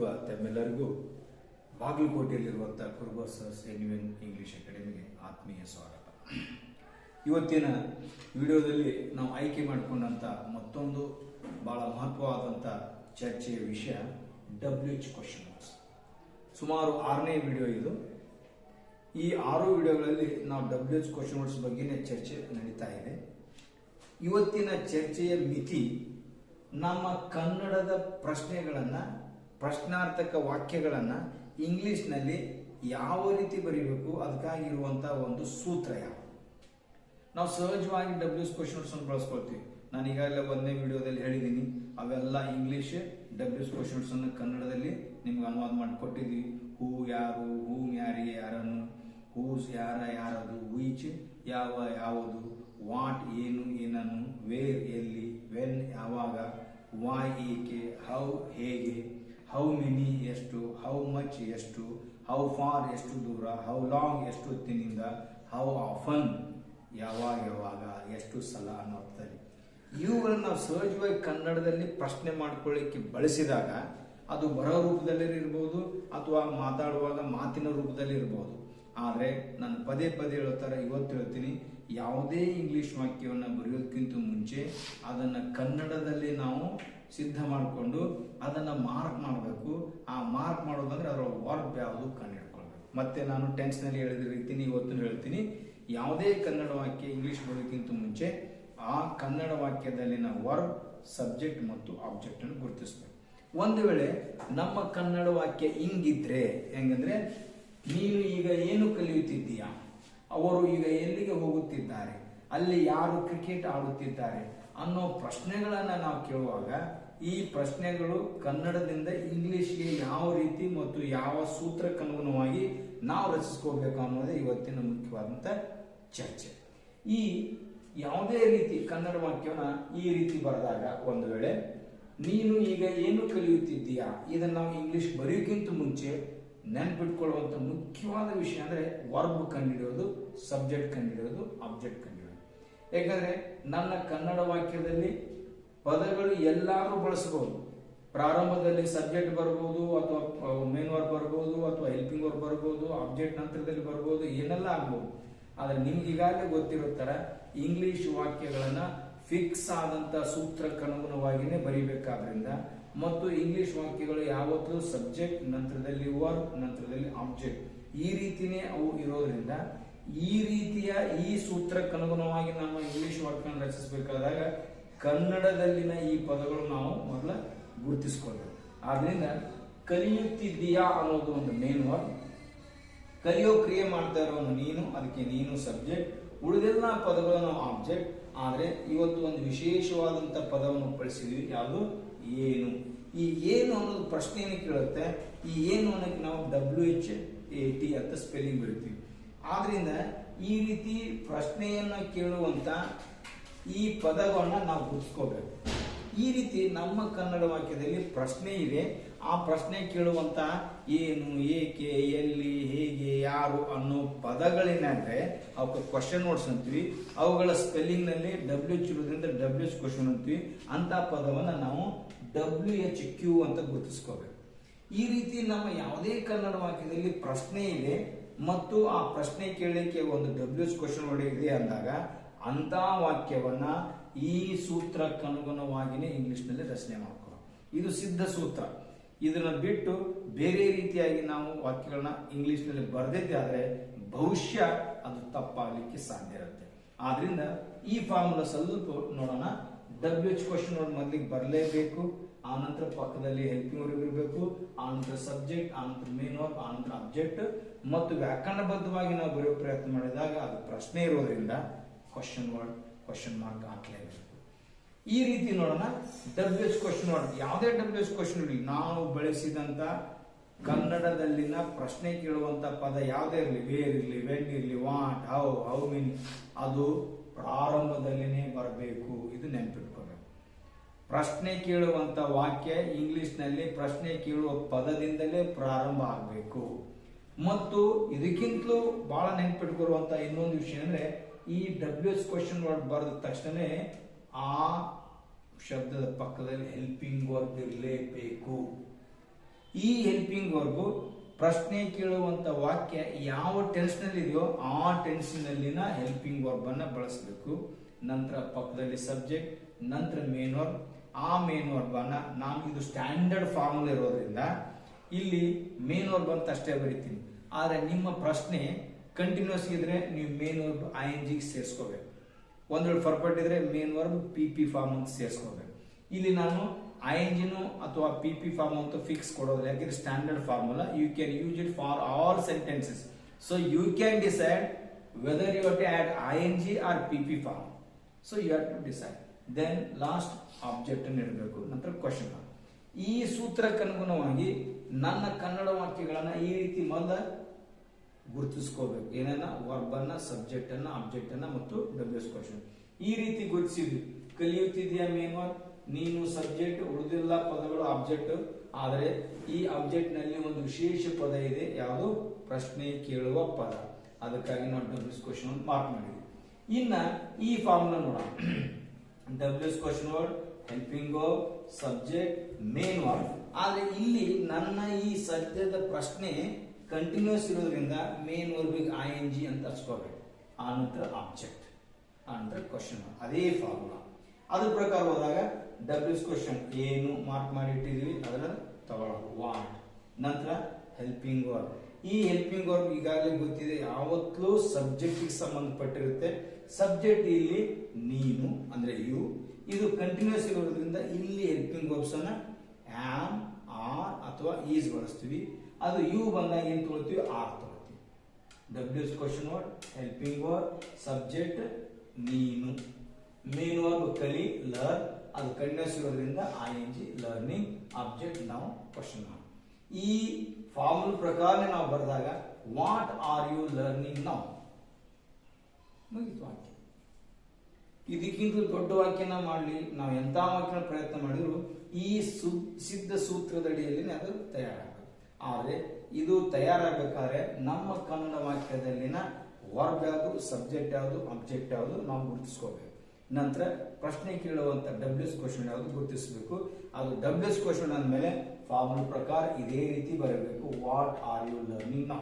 ಓದುತ್ತಿರುವ ತಮ್ಮೆಲ್ಲರಿಗೂ ಬಾಗಲಕೋಟೆಯಲ್ಲಿರುವಂಥ ಕುರುಬ ಸರ್ಸ್ ಎನ್ಯುಎನ್ ಇಂಗ್ಲಿಷ್ ಅಕಾಡೆಮಿಗೆ ಆತ್ಮೀಯ ಸ್ವಾಗತ. ಇವತ್ತಿನ ವಿಡಿಯೋದಲ್ಲಿ ನಾವು ಆಯ್ಕೆ ಮಾಡಿಕೊಂಡಂಥ ಮತ್ತೊಂದು ಬಹಳ ಮಹತ್ವವಾದಂಥ ಚರ್ಚೆಯ ವಿಷಯ WH ಕ್ವಶನ್ ಮಾರ್ಕ್ಸ್. ಸುಮಾರು 6ನೇ ವಿಡಿಯೋ ಇದು. ಈ 6 ವಿಡಿಯೋಗಳಲ್ಲಿ ನಾವು WH ಕ್ವಶನ್ ಮಾರ್ಕ್ಸ್ ಬಗ್ಗೆನೇ ಚರ್ಚೆ ನಡೀತಾ ಇದೆ. ಇವತ್ತಿನ ಚರ್ಚೆಯ ಮಿತಿ ನಮ್ಮ ಕನ್ನಡದ ಪ್ರಶ್ನೆಗಳನ್ನು, ಪ್ರಶ್ನಾರ್ಥಕ ವಾಕ್ಯಗಳನ್ನು ಇಂಗ್ಲಿಷ್ನಲ್ಲಿ ಯಾವ ರೀತಿ ಬರೀಬೇಕು, ಅದಕ್ಕಾಗಿರುವಂಥ ಒಂದು ಸೂತ್ರ ಯಾವ. ನಾವು ಸಹಜವಾಗಿ WH ಕ್ವಶನ್ಸ್ ಅನ್ನು ಬಳಸ್ಕೊಳ್ತೀವಿ. ನಾನು ಈಗಾಗಲೇ 1ನೇ ವಿಡಿಯೋದಲ್ಲಿ ಹೇಳಿದ್ದೀನಿ, ಅವೆಲ್ಲ ಇಂಗ್ಲಿಷ್. WH ಕ್ವಶನ್ಸ್ ಅನ್ನು ಕನ್ನಡದಲ್ಲಿ ನಿಮ್ಗೆ ಅನುವಾದ ಮಾಡಿ ಕೊಟ್ಟಿದ್ದೀವಿ. ಹೂ ಯಾರು, ಹೂಮ್ ಯಾರಿಗೆ ಯಾರನ್ನು, ಹೂಸ್ ಯಾರದು, ವಿಚ್ ಯಾವುದು, ವಾಟ್ ಏನು ಏನನ್ನು, ವೇರ್ ಎಲ್ಲಿ, ವೆನ್ ಯಾವಾಗ, ವೈ ಏಕೆ, ಹೌ ಹೇಗೆ, ಹೌ ಮೆನಿ ಎಷ್ಟು, ಹೌ ಮಚ್ ಎಷ್ಟು, ಹೌ ಫಾರ್ ಎಷ್ಟು ದೂರ, ಹೌ ಲಾಂಗ್ ಎಷ್ಟು ಹೊತ್ತಿನಿಂದ, ಹೌ ಆಫನ್ ಯಾವಾಗ ಎಷ್ಟು ಸಲ ಅನ್ನೋ ಅರ್ಥದಲ್ಲಿ ಇವುಗಳನ್ನ ನಾವು ಸಹಜವಾಗಿ ಕನ್ನಡದಲ್ಲಿ ಪ್ರಶ್ನೆ ಮಾಡ್ಕೊಳ್ಳಿಕ್ಕೆ ಬಳಸಿದಾಗ ಅದು ಬರೋ ರೂಪದಲ್ಲಿರ್ಬೋದು ಅಥವಾ ಮಾತಾಡುವಾಗ ಮಾತಿನ ರೂಪದಲ್ಲಿ ಇರ್ಬೋದು. ಆದರೆ ನಾನು ಪದೇ ಹೇಳ್ತಾರೆ, ಇವತ್ತು ಹೇಳ್ತೀನಿ, ಯಾವುದೇ ಇಂಗ್ಲಿಷ್ ವಾಕ್ಯವನ್ನು ಬರೆಯೋದಕ್ಕಿಂತ ಮುಂಚೆ ಅದನ್ನು ಕನ್ನಡದಲ್ಲಿ ನಾವು ಸಿದ್ಧ ಮಾಡಿಕೊಂಡು ಅದನ್ನು ಮಾರ್ಕ್ ಮಾಡಬೇಕು. ಆ ಮಾರ್ಕ್ ಮಾಡೋದಂದ್ರೆ ಅದರ ವರ್ಬ್ ಯಾವುದು ಕಂಡುಹಿಡ್ಕೊಳ್ಬೇಕು. ಮತ್ತೆ ನಾನು ಟೆನ್ಸ್ನಲ್ಲಿ ಹೇಳಿದ ರೀತಿನಿ ಇವತ್ತು ಹೇಳ್ತೀನಿ, ಯಾವುದೇ ಕನ್ನಡ ವಾಕ್ಯ ಇಂಗ್ಲಿಷ್ ಬರೋದಕ್ಕಿಂತ ಮುಂಚೆ ಆ ಕನ್ನಡ ವಾಕ್ಯದಲ್ಲಿನ ವರ್ಬ್, ಸಬ್ಜೆಕ್ಟ್ ಮತ್ತು ಆಬ್ಜೆಕ್ಟ್ ಅನ್ನು ಗುರುತಿಸಬೇಕು. ಒಂದು ವೇಳೆ ನಮ್ಮ ಕನ್ನಡ ವಾಕ್ಯ ಹಿಂಗಿದ್ರೆ, ಹೆಂಗಂದ್ರೆ ನೀನು ಈಗ ಏನು ಕಲಿಯುತ್ತಿದ್ದೀಯಾ, ಅವರು ಈಗ ಎಲ್ಲಿಗೆ ಹೋಗುತ್ತಿದ್ದಾರೆ, ಅಲ್ಲಿ ಯಾರು ಕ್ರಿಕೆಟ್ ಆಡುತ್ತಿದ್ದಾರೆ ಅನ್ನೋ ಪ್ರಶ್ನೆಗಳನ್ನ ನಾವು ಕೇಳುವಾಗ ಈ ಪ್ರಶ್ನೆಗಳು ಕನ್ನಡದಿಂದ ಇಂಗ್ಲಿಷ್ಗೆ ಯಾವ ರೀತಿ ಮತ್ತು ಯಾವ ಸೂತ್ರಕ್ಕನುಗುಣವಾಗಿ ನಾವು ರಚಿಸ್ಕೋಬೇಕು ಅನ್ನೋದೇ ಇವತ್ತಿನ ಮುಖ್ಯವಾದಂಥ ಚರ್ಚೆ. ಈ ಯಾವುದೇ ರೀತಿ ಕನ್ನಡ ವಾಕ್ಯವನ್ನ ಈ ರೀತಿ ಬರೆದಾಗ, ಒಂದು ವೇಳೆ ನೀನು ಈಗ ಏನು ಕಲಿಯುತ್ತಿದ್ದೀಯಾ, ಇದನ್ನು ನಾವು ಇಂಗ್ಲಿಷ್ ಬರೆಯೋಕ್ಕಿಂತ ಮುಂಚೆ ನೆನ್ಪಿಟ್ಕೊಳ್ಳುವಂಥ ಮುಖ್ಯವಾದ ವಿಷಯ ಅಂದರೆ ವರ್ಬ್ ಕಂಡುಹಿಡಿಯೋದು, ಸಬ್ಜೆಕ್ಟ್ ಕಂಡುಹಿಡಿಯೋದು, ಆಬ್ಜೆಕ್ಟ್ ಕಂಡುಹಿಡಿಯೋದು. ಯಾಕಂದ್ರೆ ನನ್ನ ಕನ್ನಡ ವಾಕ್ಯದಲ್ಲಿ ಪದಗಳು ಎಲ್ಲಾರು ಬಳಸಬಹುದು. ಪ್ರಾರಂಭದಲ್ಲಿ ಸಬ್ಜೆಕ್ಟ್ ಬರ್ಬೋದು, ಅಥವಾ ಮೇನ್ ವರ್ಬ್ ಬರ್ಬೋದು, ಅಥವಾ ಹೆಲ್ಪಿಂಗ್ ವರ್ಬ್ ಬರ್ಬೋದು, ಆಬ್ಜೆಕ್ಟ್ ನಂತರದಲ್ಲಿ ಬರ್ಬೋದು, ಏನೆಲ್ಲ ಆಗ್ಬೋದು. ಆದ್ರೆ ನಿಮ್ಗೆ ಈಗಾಗಲೇ ಗೊತ್ತಿರೋ ತರ ಇಂಗ್ಲಿಷ್ ವಾಕ್ಯಗಳನ್ನ ಫಿಕ್ಸ್ ಆದಂತ ಸೂತ್ರಕ್ಕನುಗುಣವಾಗಿನೇ ಬರೀಬೇಕಾದ್ರಿಂದ, ಮತ್ತು ಇಂಗ್ಲಿಷ್ ವಾಕ್ಯಗಳು ಯಾವತ್ತೂ ಸಬ್ಜೆಕ್ಟ್ ನಂತರದಲ್ಲಿ ವರ್ಬ್ ನಂತರದಲ್ಲಿ ಆಬ್ಜೆಕ್ಟ್ ಈ ರೀತಿನೇ ಅವು ಇರೋದ್ರಿಂದ ಈ ರೀತಿಯ ಈ ಸೂತ್ರಕ್ಕನುಗುಣವಾಗಿ ನಮ್ಮ ಇಂಗ್ಲಿಷ್ ವಾಕ್ಯಗಳನ್ನು ರಚಿಸಬೇಕಾದಾಗ ಕನ್ನಡದಲ್ಲಿನ ಈ ಪದಗಳು ನಾವು ಮೊದಲ ಗುರುತಿಸ್ಕೊಳ್ಬೇಕು. ಆದ್ರಿಂದ ಕಲಿಯುತ್ತಿದ್ದೀಯಾ ಅನ್ನೋದು ಒಂದು ಮೇನ್ ವರ್ಬ್. ಕಲಿಯೋ ಕ್ರಿಯೆ ಮಾಡ್ತಾ ಇರೋನು ನೀನು, ಅದಕ್ಕೆ ನೀನು ಸಬ್ಜೆಕ್ಟ್, ಉಳಿದೆಲ್ಲ ಪದಗಳು ನಾವು ಆಬ್ಜೆಕ್ಟ್. ಆದ್ರೆ ಇವತ್ತು ಒಂದು ವಿಶೇಷವಾದಂತ ಪದವನ್ನು ಬಳಸಿದ್ವಿ, ಯಾವುದು, ಏನು. ಈ ಏನು ಅನ್ನೋದು ಪ್ರಶ್ನೆಯನ್ನು ಕೇಳುತ್ತೆ. ಈ ಏನು ಅನ್ನೋಕ್ಕೆ ನಾವು WHAT ಅಂತ ಸ್ಪೆಲ್ಲಿಂಗ್ ಬರೀತೀವಿ. ಆದ್ರಿಂದ ಈ ರೀತಿ ಪ್ರಶ್ನೆಯನ್ನ ಕೇಳುವಂತ ಈ ಪದಗಳನ್ನ ನಾವು ಗುರುತಿಸ್ಕೋಬೇಕು. ಈ ರೀತಿ ನಮ್ಮ ಕನ್ನಡ ವಾಕ್ಯದಲ್ಲಿ ಪ್ರಶ್ನೆ ಇದೆ, ಆ ಪ್ರಶ್ನೆ ಕೇಳುವಂತ ಏನು, ಏಕೆ, ಎಲ್ಲಿ, ಹೇಗೆ, ಯಾರು ಅನ್ನೋ ಪದಗಳೇನಾದ್ರೆ ಅವಕ್ಕೆ ಕ್ವಶನ್ ವರ್ಡ್ಸ್ ಅಂತೀವಿ. ಅವುಗಳ ಸ್ಪೆಲ್ಲಿಂಗ್ ನಲ್ಲಿ WH ಇರೋದ್ರಿಂದ WH ಕ್ವಶನ್ ಅಂತೀವಿ. ಅಂತ ಪದವನ್ನ ನಾವು WHQ ಅಂತ ಗುರುತಿಸ್ಕೋಬೇಕು. ಈ ರೀತಿ ನಮ್ಮ ಯಾವುದೇ ಕನ್ನಡ ವಾಕ್ಯದಲ್ಲಿ ಪ್ರಶ್ನೆ ಇದೆ ಮತ್ತು ಆ ಪ್ರಶ್ನೆ ಕೇಳಲಿಕ್ಕೆ ಒಂದು WH ಕ್ವಶನ್ ವರ್ಡ್ ಇದೆ ಅಂದಾಗ ಅಂತ ವಾಕ್ಯವನ್ನ ಈ ಸೂತ್ರಕ್ಕನುಗುಣವಾಗಿನೇ ಇಂಗ್ಲಿಷ್ ನಲ್ಲಿ ರಚನೆ ಮಾಡ್ಕೊಳ್ಳೋ. ಇದು ಸಿದ್ಧ ಸೂತ್ರ. ಇದನ್ನ ಬಿಟ್ಟು ಬೇರೆ ರೀತಿಯಾಗಿ ನಾವು ವಾಕ್ಯಗಳನ್ನ ಇಂಗ್ಲಿಷ್ ನಲ್ಲಿ ಬರೆದಿದ್ದೆ ಆದ್ರೆ ಬಹುಶಃ ಅದು ತಪ್ಪಾಗಲಿಕ್ಕೆ ಸಾಧ್ಯ ಇರುತ್ತೆ. ಆದ್ರಿಂದ ಈ ಫಾರ್ಮುಲಾ ಸ್ವಲ್ಪ ನೋಡೋಣ. WH ಕ್ವಶನ್ ವರ್ಡ್ ಮೊದಲಿಗೆ ಬರಲೇಬೇಕು, ಆನಂತರ ಪಕ್ಕದಲ್ಲಿ ಹೆಲ್ಪಿಂಗ್ ವರ್ಬ್ ಇರಬೇಕು, ಆನಂತರ ಸಬ್ಜೆಕ್ಟ್, ಆನಂತರ ಮೇನ್ ವರ್ಬ್, ಆನಂತರ ಆಬ್ಜೆಕ್ಟ್. ಮತ್ತು ವ್ಯಾಕರಣಬದ್ಧವಾಗಿ ನಾವು ಬರೆಯೋ ಪ್ರಯತ್ನ ಮಾಡಿದಾಗ ಅದು ಪ್ರಶ್ನೆ ಇರೋದ್ರಿಂದ ಕ್ವಶನ್ ವರ್ಡ್, ಕ್ವಶನ್ ಮಾರ್ಕ್ ಹಾಕಲೇಬೇಕು. ಈ ರೀತಿ ನೋಡೋಣ. WH ಕ್ವಶನ್ ವರ್ಡ್, ಯಾವುದೇ WH ಕ್ವಶನ್ ಇರಲಿ, ನಾವು ಬಳಸಿದಂತ ಕನ್ನಡದಲ್ಲಿನ ಪ್ರಶ್ನೆ ಕೇಳುವಂತ ಪದ ಯಾವುದೇ ಇರಲಿ, ವೇರ್ ಇರಲಿ, ವೆನ್ ಇರಲಿ, ವಾಟ್, ಹೌ ಮೆನಿ, ಅದು ಪ್ರಾರಂಭದಲ್ಲಿನೇ ಬರಬೇಕು. ಇದು ನೆನ್ಪಿಟ್ಕೋಬೇಕು. ಪ್ರಶ್ನೆ ಕೇಳುವಂತ ವಾಕ್ಯ ಇಂಗ್ಲಿಷ್ ನಲ್ಲಿ ಪ್ರಶ್ನೆ ಕೇಳುವ ಪದದಿಂದಲೇ ಪ್ರಾರಂಭ ಆಗಬೇಕು. ಮತ್ತು ಇದಕ್ಕಿಂತಲೂ ಬಹಳ ನೆನ್ಪಿಟ್ಕೊಳ್ಳುವಂತ ಇನ್ನೊಂದು ವಿಷಯ ಅಂದ್ರೆ, ಈ WH ಕ್ವಶನ್ ವರ್ಡ್ ಬರೆದ ತಕ್ಷಣ ಆ ಶಬ್ದದ ಪಕ್ಕದಲ್ಲಿ ಹೆಲ್ಪಿಂಗ್ ವರ್ಬ್ ಇರಲೇಬೇಕು. ಈ ಹೆಲ್ಪಿಂಗ್ ವರ್ಬು ಪ್ರಶ್ನೆ ಕೇಳುವಂತ ವಾಕ್ಯ ಯಾವ ಟೆನ್ಸ್ನಲ್ಲಿ ಇದೆಯೋ ಆ ಟೆನ್ಸ್ನಲ್ಲಿನ ಹೆಲ್ಪಿಂಗ್ ವರ್ಬ್ ಅನ್ನ ಬಳಸಬೇಕು. ನಂತರ ಪಕ್ಕದಲ್ಲಿ ಸಬ್ಜೆಕ್ಟ್, ನಂತರ ಮೇನ್ ವರ್ಬ್. ಆ ಮೇನ್ ವರ್ಬ್ ಅನ್ನ ನಾನು ಇದು ಸ್ಟ್ಯಾಂಡರ್ಡ್ ಫಾರ್ಮುಲ ಇರೋದ್ರಿಂದ ಇಲ್ಲಿ ಮೇನ್ ವರ್ಬ್ ಅಂತ ಅಷ್ಟೇ ಬರೀತೀನಿ. ಆದ್ರೆ ನಿಮ್ಮ ಪ್ರಶ್ನೆ ಕಂಟಿನ್ಯೂಸ್ ಇದ್ರೆ ನೀವು ಮೇನ್ ವರ್ಬ್ ING ಸೇರಿಸ್ಕೋಬೇಕು. ಒಂದ್ ವೇಳೆ ಪರ್ಫೆಕ್ಟ್ ಇದ್ರೆ ಮೇನ್ ವರ್ಬ್ PP ಫಾರ್ಮ್ ಅಂತ ಸೇರಿಸ್ಕೋಬೇಕು. ಇಲ್ಲಿ ನಾನು INGನು ಅಥವಾ PP ಫಾರ್ಮ್ ಅಂತ ಫಿಕ್ಸ್ ಕೊಡೋದಿಲ್ಲ, ಯಾಕಂದ್ರೆ standard formula. You can use it for all sentences. So you can decide whether you have to add ING or PP form. So you have to decide. Then last object ಅನ್ನು ಇಡಬೇಕು. ನಂತರ question. ಈ ಸೂತ್ರಕ್ಕನುಗುಣವಾಗಿ ನನ್ನ ಕನ್ನಡ ವಾಕ್ಯಗಳನ್ನ ಈ ರೀತಿ ಮೊದಲ ಗುರುತಿಸ್ಕೋಬೇಕು. ಏನನ್ನ? Verb ಅನ್ನ, ಸಬ್ಜೆಕ್ಟ್ ಅನ್ನ, ಆಬ್ಜೆಕ್ಟ್ ಅನ್ನ ಮತ್ತು WH ಕ್ವಶನ್ ಈ ರೀತಿ ಗುರುತಿಸಿದ್ವಿ. ಕಲಿಯುತ್ತಿದೆಯಾ ಮೇನ್ ವರ್ಬ್, ನೀನು ಸಬ್ಜೆಕ್ಟ್, ಉಳಿದೆಲ್ಲ ಪದಗಳು ಆಬ್ಜೆಕ್ಟ್. ಆದರೆ ಈ ಆಬ್ಜೆಕ್ಟ್ ನಲ್ಲಿ ಒಂದು ವಿಶೇಷ ಪದ ಇದೆ, ಯಾವುದು? ಪ್ರಶ್ನೆ ಕೇಳುವ ಪದ. ಅದಕ್ಕಾಗಿ ನಾವು WH ಕ್ವಶನ್ ಮಾರ್ಕ್ ಮಾಡಿದ್ವಿ. ಇನ್ನ ಈ ಫಾರ್ಮುಲಾ ನೋಡೋಣ. WH question word, helping verb, subject, main verb. ಆದ್ರೆ ಇಲ್ಲಿ ನನ್ನ ಈ ಸದ್ಯದ ಪ್ರಶ್ನೆ ಕಂಟಿನ್ಯೂಸ್ ಇರೋದ್ರಿಂದ ಮೇನ್ ವರ್ಬಿಗೆ ING ಅಂತ ಹಚ್ಕೋಬೇಕು. ಆ ನಂತರ ಆಬ್ಜೆಕ್ಟ್, ಆ ನಂತರ ಕ್ವಶನ್. ಅದೇ ಫಾರ್ಮುಲಾ. ಅದ್ರ ಪ್ರಕಾರ ಹೋದಾಗ WH ಕ್ವಶನ್ ಏನು ಮಾರ್ಕ್ ಮಾಡಿ ಇಟ್ಟಿದ್ವಿ, ಅದರ ತಗೊಳ್ಳೋದು ವಾಟ್. ನಂತರ ಹೆಲ್ಪಿಂಗ್ ವರ್ಬ್. ಈ ಹೆಲ್ಪಿಂಗ್ ವರ್ಬ್ ಈಗಾಗಲೇ ಗೊತ್ತಿದೆ, ಯಾವತ್ತೂ ಸಬ್ಜೆಕ್ಟ್ ಸಂಬಂಧಪಟ್ಟಿರುತ್ತೆ. ಸಬ್ಜೆಕ್ಟ್ ಇಲ್ಲಿ ನೀನು ಅಂದ್ರೆ ಯು. ಇದು ಕಂಟಿನ್ಯೂಸ್ ಇರೋದ್ರಿಂದ ಇಲ್ಲಿ ಹೆಲ್ಪಿಂಗ್ ವರ್ಬ್ಸ್ ಅನ್ನ ಆಮ್, ಆರ್ ಅಥವಾ ಈಸ್ ಬಳಸ್ತೀವಿ. ಅದು ಯು ಬಂದಾಗ ಏನ್ ತೊಗೊಳ್ತೀವಿ? ಆರ್ ತೊಗೊಳ್ತೀವಿ. WH question word, helping verb, subject ನೀನು, ಮೇನ್ ವರ್ಬ್ ಕಲಿ, ಲರ್ನ್. ಅದು ಕಂಟಿನ್ಯೂಸ್ ಇರೋದ್ರಿಂದ ING ಲರ್ನಿಂಗ್, ಆಬ್ಜೆಕ್ಟ್ ನಾವು ಕ್ವಶನ್ ಮಾರ್ಕ್. ಈ ಫಾರ್ಮುಲ್ ಪ್ರಕಾರ ನಾವು ಬರೆದಾಗ what are you learning now ಮುಗಿತು ವಾಕ್ಯ. ಇದಕ್ಕಿಂತ ದೊಡ್ಡ ವಾಕ್ಯನ ಮಾಡಲಿ, ನಾವು ಎಂತ ವಾಕ್ಯನ ಪ್ರಯತ್ನ ಮಾಡಿದ್ರು ಈ ಸಿದ್ಧ ಸೂತ್ರದಡಿಯಲ್ಲಿ ಅದು ತಯಾರಾಗಬೇಕು. ಆದರೆ ಇದು ತಯಾರಾಗಬೇಕಾದ್ರೆ ನಮ್ಮ ಕನ್ನಡ ವಾಕ್ಯದಲ್ಲಿನ ವರ್ಬ್ ಯಾವುದು, ಸಬ್ಜೆಕ್ಟ್ ಯಾವುದು, ಆಬ್ಜೆಕ್ಟ್ ಯಾವುದು ನಾವು ಗುರುತಿಸ್ಕೋಬೇಕು. ನಂತರ ಪ್ರಶ್ನೆ ಕೇಳುವಂತ WH ಕ್ವಶನ್ ಯಾವುದು ಗುರುತಿಸಬೇಕು. ಅದು WH ಕ್ವಶನ್ ಅಂದಮೇಲೆ ಫಾರ್ಮುಲಾ ಪ್ರಕಾರ ಇದೇ ರೀತಿ ಬರಬೇಕು, what are you learning now.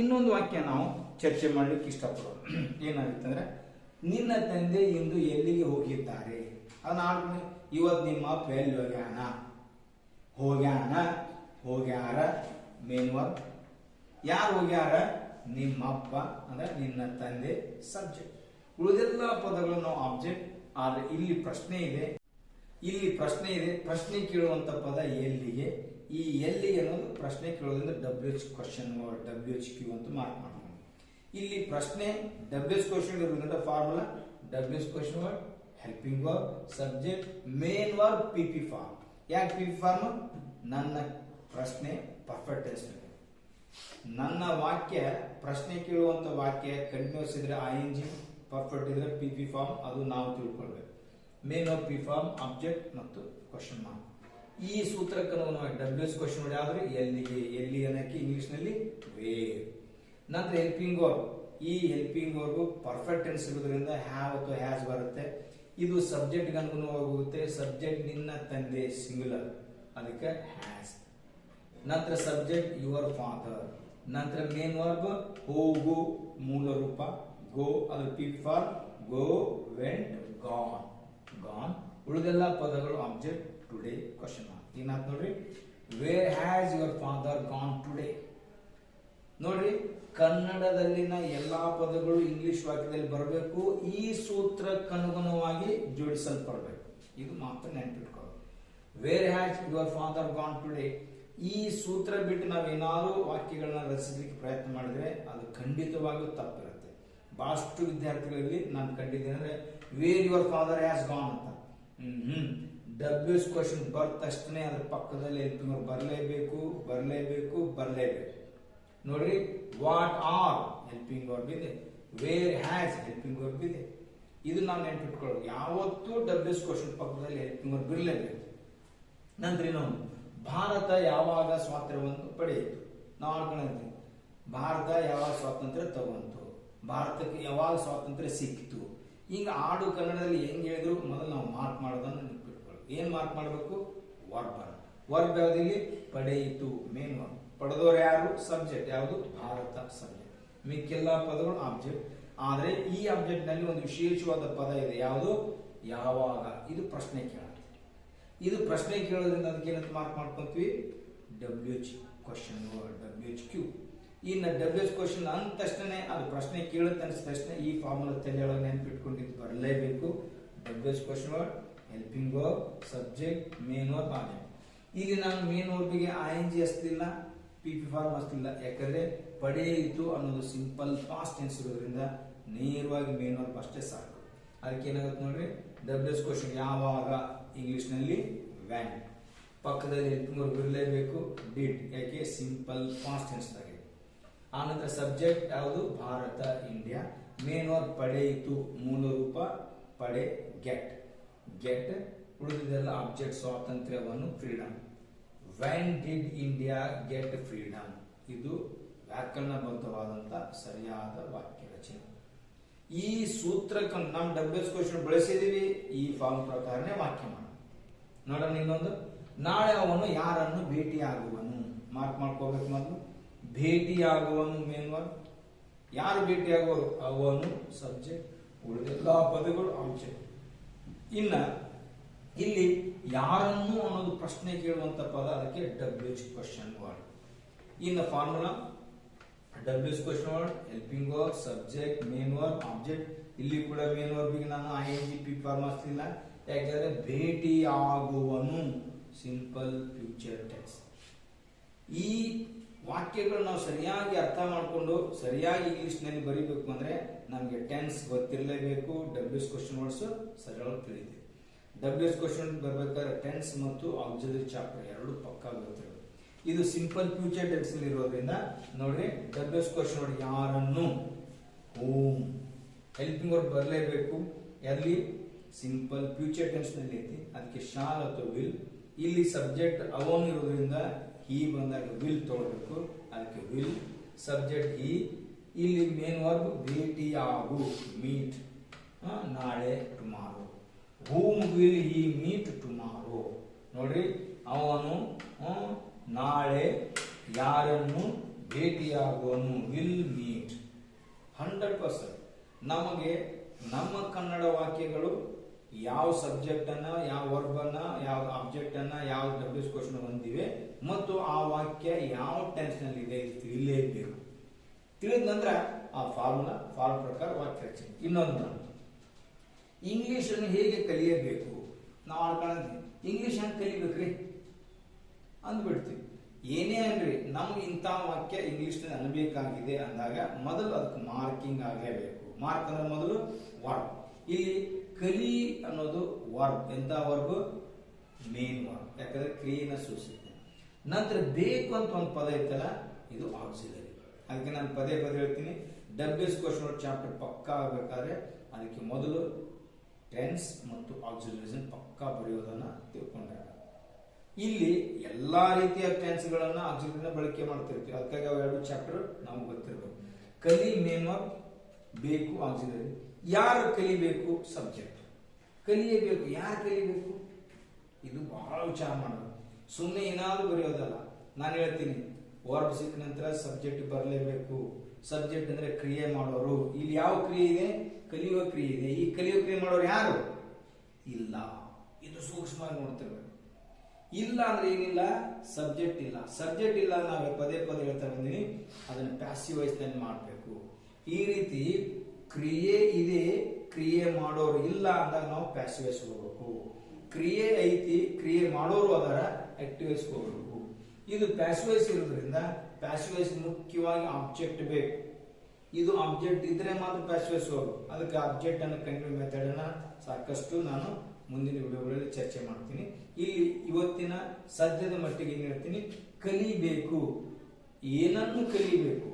ಇನ್ನೊಂದು ವಾಕ್ಯ ನಾವು ಚರ್ಚೆ ಮಾಡ್ಲಿಕ್ಕೆ ಇಷ್ಟಪಡೋದು. ಏನಾಗುತ್ತೆ ಅಂದ್ರೆ, ನಿನ್ನ ತಂದೆ ಇಂದು ಎಲ್ಲಿಗೆ ಹೋಗಿದ್ದಾರೆ. ಅದನ್ನ ಆಡ್ಕೊಂಡು ಇವತ್ತು ನಿಮ್ಮ ಅಪ್ಪ ಎಲ್ಲಿ ಹೋಗ್ಯಾನ. ಹೋಗ್ಯಾನ, ಹೋಗ್ಯಾರ ಮೇನ್ ವರ್ಬ್. ಯಾರು ಹೋಗ್ಯಾರ? ನಿಮ್ಮಪ್ಪ ಅಂದ್ರೆ ನಿನ್ನ ತಂದೆ ಸಬ್ಜೆಕ್ಟ್. ಉಳಿದೆಲ್ಲ ಪದಗಳು ನಾವು ಆಬ್ಜೆಕ್ಟ್. ಆದ್ರೆ ಇಲ್ಲಿ ಪ್ರಶ್ನೆ ಇದೆ, ಪ್ರಶ್ನೆ ಕೇಳುವಂತ ಪದ ಎಲ್ಲಿಗೆ. ಈ ಎಲ್ಲಿಗೆ ಅನ್ನೋದು ಪ್ರಶ್ನೆ ಕೇಳೋದ್ರಿಂದ WH ಕ್ವಶನ್ ವರ್ಡ್, WHQ ಅಂತ ಮಾರ್ಕ್ ಮಾಡ್ಕೊಂಡು ಇಲ್ಲಿ ಪ್ರಶ್ನೆ WH ಕ್ವಶನ್ ಇರೋದ್ರಿಂದ formula WH question word, helping verb, subject, main verb, PP form. ಯಾಕೆ PP ಫಾರ್ಮ್? ನನ್ನ ಪ್ರಶ್ನೆ ಪರ್ಫೆಕ್ಟ್ ಟೆನ್ಸ್. ನನ್ನ ವಾಕ್ಯ ಪ್ರಶ್ನೆ ಕೇಳುವಂತ ವಾಕ್ಯ ಕಂಟಿನ್ಯೂಸ್ ಇದ್ರೆ ING, ಪರ್ಫೆಕ್ಟ್ ಇದ್ರೆ PP ಫಾರ್ಮ್. ಅದು ನಾವು ತಿಳ್ಕೊಳ್ಬೇಕು. Main verb, P form, object ಮತ್ತು ಕ್ವಶನ್ ಮಾರ್ಕ್. ಈ ಸೂತ್ರಕ್ಕೆ WH ಕ್ವಶನ್ ವರ್ಡ್ ಯಾವ್ದು? ಎಲ್ಲಿಗೆ. ಎಲ್ಲಿ ಅನ್ನಕ್ಕೆ ಇಂಗ್ಲಿಷ್ ನಲ್ಲಿ ವೇರ್. ನಂತರ ಹೆಲ್ಪಿಂಗ್ ವರ್ಬ್. ಈ ಹೆಲ್ಪಿಂಗ್ ವರ್ಬ್ ಪರ್ಫೆಕ್ಟ್ ಟೆನ್ಸ್ ಇರೋದ್ರಿಂದ ಹ್ಯಾವ್ ಅಥವಾ ಹ್ಯಾಸ್ ಬರುತ್ತೆ. ಇದು ಸಬ್ಜೆಕ್ಟ್ ಗೆ ಅನುಗುಣವಾಗಿ ಹೋಗುತ್ತೆ. ಸಬ್ಜೆಕ್ಟ್ ನಿನ್ನ ತಂದೆ ಸಿಂಗುಲರ್, ಅದಕ್ಕೆ ಹ್ಯಾಸ್. ನಂತರ ಸಬ್ಜೆಕ್ಟ್ ಯುವರ್ ಫಾದರ್. ನಂತರ ಮೇನ್ ವರ್ಬ್ ಹೋಗು, ಮೂಲ ರೂಪ ಗೋ, ಅದು PP form, go, went, gone, gone. ಉಳಿದೆಲ್ಲ ಪದಗಳು ಆಬ್ಜೆಕ್ಟ್. Today question mark. ಏನಾಯ್ತು ನೋಡ್ರಿ, where has your father gone today. ನೋಡ್ರಿ, ಕನ್ನಡದಲ್ಲಿನ ಎಲ್ಲಾ ಪದಗಳು ಇಂಗ್ಲಿಷ್ ವಾಕ್ಯದಲ್ಲಿ ಬರಬೇಕು. ಈ ಸೂತ್ರಕ್ಕನುಗುಣವಾಗಿ ಜೋಡಿಸಲ್ಪಡಬೇಕು. ಇದು ಮಾತ್ರ ನೆನಪಿಟ್ಕೊಳ್ಳಿ. Where has your father gone today. ಈ ಸೂತ್ರ ಬಿಟ್ಟು ನಾವೇನಾದ್ರೂ ವಾಕ್ಯಗಳನ್ನ ರಚಿಸಲಿಕ್ಕೆ ಪ್ರಯತ್ನ ಮಾಡಿದ್ರೆ ಅದು ಖಂಡಿತವಾಗಿಯೂ ತಪ್ಪಿರುತ್ತೆ. ಬಹಳಷ್ಟು ವಿದ್ಯಾರ್ಥಿಗಳಲ್ಲಿ ನಾನು ಕಂಡಿದ್ದೇನೆ ಅಂದ್ರೆ where your father has gone ಅಂತ. WH ಕ್ವಶನ್ ಬರ್ದ ತಕ್ಷಣ ಅದ್ರ ಪಕ್ಕದಲ್ಲಿ ಬರಲೇಬೇಕು. ನೋಡ್ರಿ, ವಾಟ್ ಆರ್ ಹೆಲ್ಪಿಂಗ್ ವರ್ಬ್ ಇದೆ, ವೇರ್ ಹ್ಯಾಸ್ ಹೆಲ್ಪಿಂಗ್ ವರ್ಬ್ ಇದೆ. ಇದು ನಾವು ನೆನಪಿಟ್ಕೊಳ್ಳೋದು. ಯಾವತ್ತೂ WH ಕ್ವಶನ್ ಪಕ್ಕದಲ್ಲಿ ಹೆಲ್ಪಿಂಗ್ ವರ್ಬ್ ಇರಲೇಬೇಕು. ನಂತರ ಇನ್ನೊಂದು, ಭಾರತ ಯಾವಾಗ ಸ್ವಾತಂತ್ರ್ಯವನ್ನು ಪಡೆಯಿತು. ನಾವು ಆಡ್ಕೊಂಡಿರ್ತೀವಿ, ಭಾರತ ಯಾವಾಗ ಸ್ವಾತಂತ್ರ್ಯ ತಗೊಂತು, ಭಾರತಕ್ಕೆ ಯಾವಾಗ ಸ್ವಾತಂತ್ರ್ಯ ಸಿಕ್ಕಿತು. ಈಗ ಆಡು ಕನ್ನಡದಲ್ಲಿ ಹೆಂಗ್ ಹೇಳಿದ್ರು ಮೊದಲು ನಾವು ಮಾರ್ಕ್ ಮಾಡೋದನ್ನು ನೆನಪಿಟ್ಕೊಳ್ಳಿ. ಏನ್ ಮಾರ್ಕ್ ಮಾಡಬೇಕು? ವರ್ಬ್. ವರ್ಬ್ ಯಾವ್ದು ಇಲ್ಲಿ? ಪಡೆಯಿತು, ಮೇನ್ ವರ್ಬ್. ಪಡೆದವರು ಯಾರು? ಸಬ್ಜೆಕ್ಟ್. ಯಾವುದು? ಭಾರತ, ಸಬ್ಜೆಕ್ಟ್. ಮಿಕ್ಕೆಲ್ಲ ಪದಗಳು ಆಬ್ಜೆಕ್ಟ್. ಆದ್ರೆ ಈ ಆಬ್ಜೆಕ್ಟ್ ನಲ್ಲಿ ಒಂದು ವಿಶೇಷವಾದ ಪದ ಇದೆ. ಯಾವುದು? ಯಾವಾಗ. ಇದು ಪ್ರಶ್ನೆ ಕೇಳುತ್ತೆ. ಇದು ಪ್ರಶ್ನೆ ಕೇಳೋದ್ರಿಂದ ಅದಕ್ಕೆ ಏನಂತ ಮಾರ್ಕ್ ಮಾಡ್ಕೊಂತೀವಿ? WH question word, WHQ. ಇನ್ನು WH ಕ್ವಶನ್ ಅಂದ ತಕ್ಷಣ ಅದು ಪ್ರಶ್ನೆ ಕೇಳುತ್ತೆ ಅನ್ಸಿದ ತಕ್ಷಣ ಈ ಫಾರ್ಮುಲಾ ತಲೆಯೊಳಗೆ ನೆನಪಿಟ್ಕೊಂಡಿದ್ದು ಬರಲೇಬೇಕು. WH question word, helping verb, subject, main verb, object. ಇಲ್ಲಿ ನಾನು ಮೇನ್ ವರ್ಬ್ಗೆ ING ಹಚ್ತಿಲ್ಲ, PP ಫಾರ್ಮ್ ಹಚ್ತಿಲ್ಲ. ಯಾಕಂದ್ರೆ ಪಡೆಯಿತು ಅನ್ನೋದು ಸಿಂಪಲ್ ಪಾಸ್ಟ್ ಟೆನ್ಸ್ ಇರೋದ್ರಿಂದ ನೇರವಾಗಿ ಮೇನ್ ವರ್ಬ್ ಅಷ್ಟೇ ಸಾಕು. ಅದಕ್ಕೆ ಏನಾಗುತ್ತೆ ನೋಡ್ರಿ, WH ಕ್ವಶನ್ ಯಾವಾಗ, ಇಂಗ್ಲಿಷ್ ನಲ್ಲಿ ವ್ಯಾನ್. ಪಕ್ಕದಲ್ಲಿ ಹೆಲ್ಪಿಂಗ್ ವರ್ಬ್ ಇರಲೇಬೇಕು, ಡಿಡ್. ಯಾಕೆ? ಸಿಂಪಲ್ ಪಾಸ್ಟ್ ಟೆನ್ಸ್ ಆಗಿದೆ. ಆನಂತರ ಸಬ್ಜೆಕ್ಟ್ ಯಾವುದು? ಭಾರತ, ಇಂಡಿಯಾ. ಮೇನ್ ವರ್ಬ್ ಪಡೆಯಿತು, ಮೂಲ ರೂಪ ಪಡೆ, ಗೆಟ್. ಗೆಟ್. ಉಳಿದಿದೆಲ್ಲ ಆಬ್ಜೆಕ್ಟ್, ಸ್ವಾತಂತ್ರ್ಯವನ್ನು, freedom. When did India get freedom? ಇದು ವ್ಯಾಕರಣಬದ್ಧವಾದಂತ ಸರಿಯಾದ ವಾಕ್ಯ ರಚನೆ. ಈ ಸೂತ್ರಕ್ಕೆ ನಾವು WH ಕ್ವಶನ್ ಬಳಸಿದೀವಿ. ಈ ಫಾರ್ಮ್ ಪ್ರಕಾರನೇ ವಾಕ್ಯ ಮಾಡೋಣ. ನೋಡೋಣ ಇನ್ನೊಂದು. ನಾಳೆ ಅವನು ಯಾರನ್ನು ಭೇಟಿಯಾಗುವನು? ಮಾರ್ಕ್ ಮಾಡ್ಕೋಬೇಕು ಮೊದಲು. ಭೇಟಿಯಾಗುವನು ಮೇನ್ ವರ್ಬ್. ಯಾರು ಭೇಟಿಯಾಗುವರು? ಅವನು, ಸಬ್ಜೆಕ್ಟ್. ಉಳಿದೆಲ್ಲ ಪದಗಳು ಆಬ್ಜೆಕ್ಟ್. ಇನ್ನ ಇಲ್ಲಿ ಯಾರನ್ನು ಅನ್ನೋದು ಪ್ರಶ್ನೆ ಕೇಳುವಂತ ಪದ, ಅದಕ್ಕೆ WH ಕ್ವಶನ್ ವರ್ಡ್. ಇನ್ನು formula WH question word, helping verb, subject, main verb, object. ಇಲ್ಲಿ ಕೂಡ ಮೇನ್ ವರ್ಬ್ಗೆ ನಾನು ING PP ಫಾರ್ಮ್ ಹಚ್ತಿಲ್ಲ. ಯಾಕಂದ್ರೆ ಭೇಟಿಯಾಗುವನು ಸಿಂಪಲ್ ಫ್ಯೂಚರ್ ಟೆನ್ಸ್. ಈ ವಾಕ್ಯಗಳು ನಾವು ಸರಿಯಾಗಿ ಅರ್ಥ ಮಾಡಿಕೊಂಡು ಸರಿಯಾಗಿ ಇಂಗ್ಲಿಷ್ ನಲ್ಲಿ ಬರೀಬೇಕು ಅಂದ್ರೆ ನಮಗೆ ಟೆನ್ಸ್ ಗೊತ್ತಿರಲೇಬೇಕು. WH ಕ್ವಶನ್ ವರ್ಡ್ಸ್ ಸರಿಯಾಗಿ ತಿಳಿತೀವಿ. WH ಕ್ವಶನ್ ಬರ್ಬೇಕಾದ್ರೆ ಟೆನ್ಸ್ ಮತ್ತು ಆಕ್ಸಿಲರಿ ಚಾಪ್ಟರ್ ಎರಡು ಪಕ್ಕಾ ಗೊತ್ತಿರಬೇಕು. ಇದು ಸಿಂಪಲ್ ಫ್ಯೂಚರ್ ಟೆನ್ಸ್ ಇರೋದ್ರಿಂದ ನೋಡ್ರಿ, WH ಕ್ವಶನ್ ವರ್ಡ್ ಯಾರನ್ನು, ಹೋಮ್. ಹೆಲ್ಪಿಂಗ್ ವರ್ಬ್ ಬರಲೇಬೇಕು. ಎಲ್ಲಿ? ಸಿಂಪಲ್ ಫ್ಯೂಚರ್ ಟೆನ್ಸ್ ನಲ್ಲಿ ಐತಿ. ಅದಕ್ಕೆ ಶಾಲ್ ಅಥವಾ ವಿಲ್. ಇಲ್ಲಿ ಸಬ್ಜೆಕ್ಟ್ ಅವನು ಇರೋದ್ರಿಂದ ಹಿ ಬಂದಾಗ ವಿಲ್ ತಗೊಳ್ಬೇಕು. ಅದಕ್ಕೆ ವಿಲ್. ಸಬ್ಜೆಕ್ಟ್ ಹಿ. ಇಲ್ಲಿ ಮೇನ್ ವರ್ಬ್ ಭೇಟಿಯಾಗು, ಮೀಟ್. ನಾಳೆ, tomorrow. whom will he meet tomorrow? ನೋಡ್ರಿ, ಅವನು ನಾಳೆ ಯಾರನ್ನು ಭೇಟಿಯಾಗುವನು, ವಿಲ್ ಮೀಟ್. 100%. ನಮಗೆ ನಮ್ಮ ಕನ್ನಡ ವಾಕ್ಯಗಳು ಯಾವ ಸಬ್ಜೆಕ್ಟ್ ಅನ್ನ, ಯಾವ ವರ್ಬ್ ಅನ್ನ, ಯಾವ ಆಬ್ಜೆಕ್ಟ್ ಅನ್ನ, ಯಾವ WH ಕ್ವಶನ್ ಹೊಂದಿವೆ ಮತ್ತು ಆ ವಾಕ್ಯ ಯಾವ ಟೆನ್ಸ್ ನಲ್ಲಿ ಇದೆ ತಿಳಿಯಲೇಬೇಕು. ತಿಳಿದ ನಂತರ ಆ ಫಾರ್ಮ್ ಪ್ರಕಾರ ವಾಕ್ಯ ರಚನೆ. ಇನ್ನೊಂದು, ಇಂಗ್ಲಿಷ್ ಅನ್ನು ಹೇಗೆ ಕಲಿಯಬೇಕು? ನಾವು ಅನ್ಕೊಳ್ಳೋದು ಇಂಗ್ಲಿಷ್ ಹೆಂಗೆ ಕಲಿಬೇಕ್ರಿ ಅಂದ್ಬಿಡ್ತೀವಿ. ಏನೇ ಅನ್ರಿ, ನಮ್ಗೆ ಇಂಥ ವಾಕ್ಯ ಇಂಗ್ಲಿಷ್ ನಲ್ಲಿ ಅನ್ಬೇಕಾಗಿದೆ ಅಂದಾಗ ಮೊದಲು ಅದಕ್ಕೆ ಮಾರ್ಕಿಂಗ್ ಆಗಲೇಬೇಕು. ಮಾರ್ಕ್ ಅಂದ್ರೆ ಮೊದಲು ವರ್ಬ್. ಇಲ್ಲಿ ಕಲಿ ಅನ್ನೋದು ವರ್ಬ್. ಎಂತ ವರ್ಬ್? Main verb. ಯಾಕಂದ್ರೆ ಕ್ರಿಯೆನ ಸೂಚಿಸುತ್ತೆ. ನಂತರ ಬೇಕು ಅಂತ ಒಂದು ಪದ ಇತ್ತಲ್ಲ, ಇದು ಆಕ್ಸಿಲರಿ. ಅದಕ್ಕೆ ನಾನು ಪದೇ ಹೇಳ್ತೀನಿ, WH ಕ್ವಶನ್ ಚಾಪ್ಟರ್ ಪಕ್ಕಾ ಆಗಬೇಕಾದ್ರೆ ಅದಕ್ಕೆ ಮೊದಲು ಟೆನ್ಸ್ ಮತ್ತು ಆಕ್ಸಿಲರೀಸ್ ಪಕ್ಕಾ ಬರೆಯೋದನ್ನ ತಿಳ್ಕೊಂಡಾಗ ಇಲ್ಲಿ ಎಲ್ಲಾ ರೀತಿಯ ಟೆನ್ಸ್ ಗಳನ್ನ ಆಕ್ಸಿಲರಿನ ಬಳಕೆ ಮಾಡ್ತಿರ್ತೀವಿ. ಅದಕ್ಕಾಗಿ ಅವೆರಡು ಚಾಪ್ಟರ್ ನಮ್ಗೆ ಗೊತ್ತಿರಬೇಕು. ಕಲಿ ಮೇನ್ ವರ್ಬ್, ಬೇಕು ಆಕ್ಸಿಲರಿ. ಯಾರು ಕಲಿಬೇಕು? ಸಬ್ಜೆಕ್ಟ್. ಕಲಿಯಬೇಕು. ಯಾರು ಕಲಿಬೇಕು? ಇದು ಬಹಳ ವಿಚಾರ ಮಾಡೋದು. ಸುಮ್ಮನೆ ಏನಾದ್ರು ಬರೆಯೋದಲ್ಲ. ನಾನು ಹೇಳ್ತೀನಿ, ವರ್ಬ್ ಸಿಕ್ಕ ನಂತರ ಸಬ್ಜೆಕ್ಟ್ ಬರಲೇಬೇಕು. ಸಬ್ಜೆಕ್ಟ್ ಅಂದ್ರೆ ಕ್ರಿಯೆ ಮಾಡೋರು. ಇಲ್ಲಿ ಯಾವ ಕ್ರಿಯೆ ಇದೆ? ಕಲಿಯುವ ಕ್ರಿಯೆ ಇದೆ. ಈ ಕಲಿಯುವ ಕ್ರಿಯೆ ಮಾಡೋರು ಯಾರು? ಇಲ್ಲ. ಇದು ಸೂಕ್ಷ್ಮವಾಗಿ ನೋಡ್ತೇವೆ. ಇಲ್ಲ ಅಂದ್ರೆ ಏನಿಲ್ಲ? ಸಬ್ಜೆಕ್ಟ್ ಇಲ್ಲ. ಸಬ್ಜೆಕ್ಟ್ ಇಲ್ಲ ನಾವು ಪದೇ ಹೇಳ್ತಾ ಬಂದಿನಿ, ಅದನ್ನು ಪ್ಯಾಸಿವ್ ವಾಯ್ಸ್ ನಲ್ಲಿ ಮಾಡಬೇಕು. ಈ ರೀತಿ ಕ್ರಿಯೆ ಇದೆ, ಕ್ರಿಯೆ ಮಾಡೋರು ಇಲ್ಲ ಅಂದಾಗ ನಾವು ಪ್ಯಾಸಿವ್ ವಾಯ್ಸ್ ಹೋಗ್ಬೇಕು. ಕ್ರಿಯೆ ಐತಿ, ಕ್ರಿಯೆ ಮಾಡೋರು ಅದರ ಆಕ್ಟಿವ್ ವಾಯ್ಸ್ ಹೋಗ್ಬೇಕು. ಇದು ಪ್ಯಾಸಿವ್ ವಾಯ್ಸ್ ಇರೋದ್ರಿಂದ ಪ್ಯಾಸಿವ್ ವಾಯ್ಸ್ ಮುಖ್ಯವಾಗಿ ಆಬ್ಜೆಕ್ಟ್ ಬೇಕು. ಇದು ಆಬ್ಜೆಕ್ಟ್ ಇದ್ರೆ ಮಾತ್ರ ಪ್ಯಾಸಿವ್ ವಾಯ್ಸ್ ಹೋಗ್ಬೇಕು. ಅದಕ್ಕೆ ಆಬ್ಜೆಕ್ಟ್ ಅನ್ನು ಕಂಟಿನ್ಯೂ ಮೆಥಡ್ ಅನ್ನ ಸಾಕಷ್ಟು ನಾನು ಮುಂದಿನ ವಿಡಿಯೋಗಳಲ್ಲಿ ಚರ್ಚೆ ಮಾಡ್ತೀನಿ. ಇಲ್ಲಿ ಇವತ್ತಿನ ಸದ್ಯದ ಮಟ್ಟಿಗೆ ಏನ್ ಹೇಳ್ತೀನಿ, ಕಲಿಬೇಕು. ಏನನ್ನು ಕಲಿಬೇಕು,